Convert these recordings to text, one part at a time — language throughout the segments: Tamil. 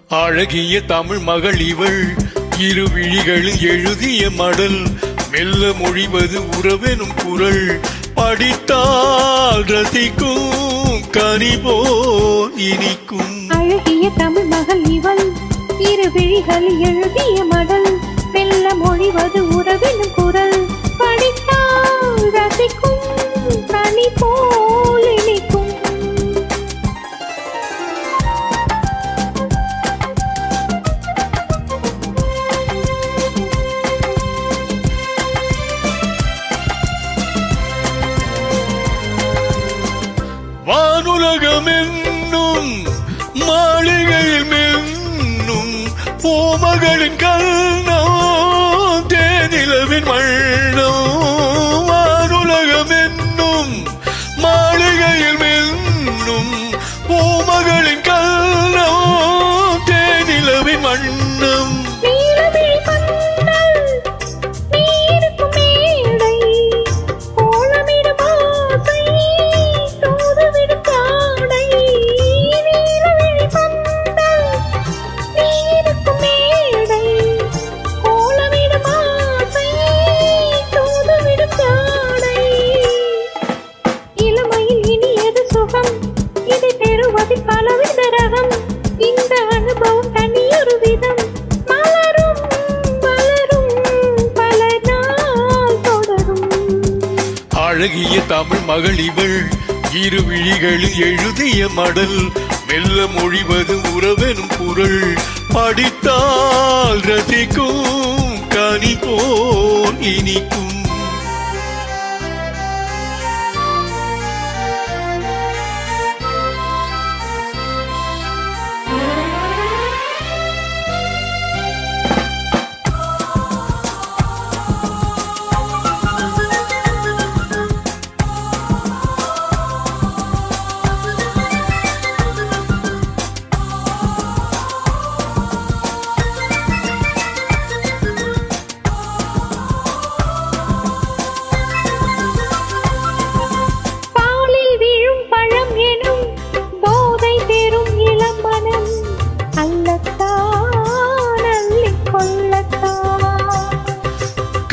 அழகிய தமிழ் மகள் இவள் இரு விழிகளில் எழுதிய மடல் மெல்ல மொழிவது உறவெனும் குரல் படித்தால் ரசிக்கும் கனி போல் இனிக்கும். அழகிய தமிழ் மகள் இவள் இரு விழிகளில் எழுதிய மடல் மெல்ல மொழிவது உறவெனும் குரல் படித்தால் ரசிக்கும் கனி போல் இனிக்கும். வானுலகம் என்னும் மாளிகையில் மென்னும் பூமகளின் கண்ணம் தேனிலவின் வண்ணம். வானுலகம் என்னும் மாளிகையில் மென்னும் பூமகளின் கண்ணம் தேனிலவின் வண்ணம். இந்த அனுபவம் தனியொரு விதம் மலரும் வளரும் பல நாள் தொடரும். அழகிய தமிழ் மகள் இவள் இரு விழிகளில் எழுதிய மடல் மெல்ல மொழிவது உறவெனும் குரல் படித்தால் ரசிக்கும் கனி போல் இனிக்கும்.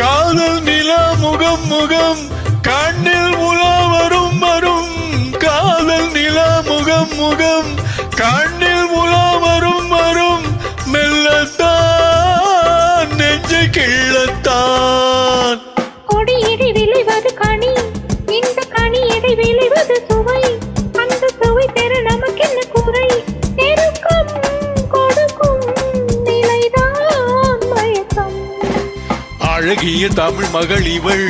காதல் நிலா முகம் முகம் கண்ணில் உலா வரும் வரும். காதல் நிலா முகம் முகம் கண்ணில் உலா வரும் வரும். மெல்லத்தான் நெஞ்சை கிள்ளத்தான். கொடியிடை விளைவது கனி இந்த கனியிடை விளைவது சுவை. அந்த சுவை பெற நமக்கென்ன குறை நெருக்கம் கொடுக்கும் நிலைதான் மயக்கம். அழகிய தமிழ் மகள் இவள்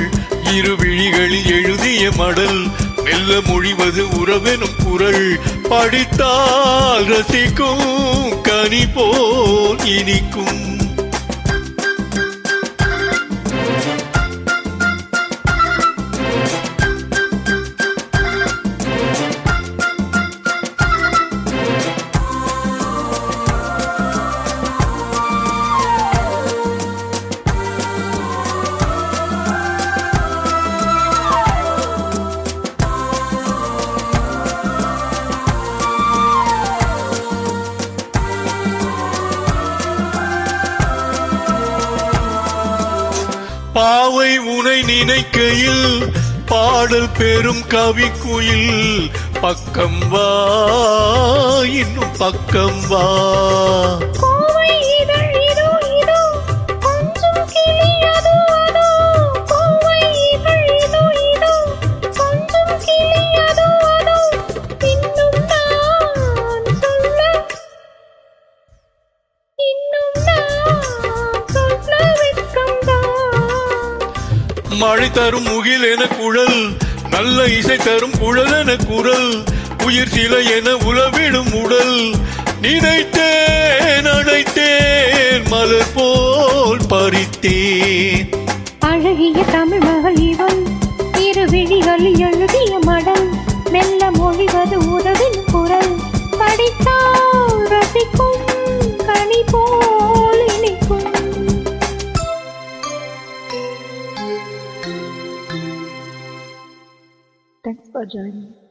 இரு விழிகளில் எழுதிய மடல் மெல்ல மொழிவது உறவெனும் குரல் படித்தால் ரசிக்கும் கனி போல் இனிக்கும். பாவை உனை நினைக்கையில் பாடல் பெரும் கவிக்குயில் பக்கம் வா இன்னும் பக்கம் வா. மழை தரும் முகில் என குழல் நல்ல இசை தரும் குழல் என குரல் உயிர் சிலை என உலவிடும் உடல் நினைத்தேன் அழைத்தேன் மலர் போல் பறித்தேன். அழகிய தமிழ் மகள் இவள் இரு விழிகளில் எழுதிய மடல் மெல்ல மொழிவது உறவின் குரல் படித்தால் ரசிக்கும் கனி போல் இனிக்கும். Thanks for joining.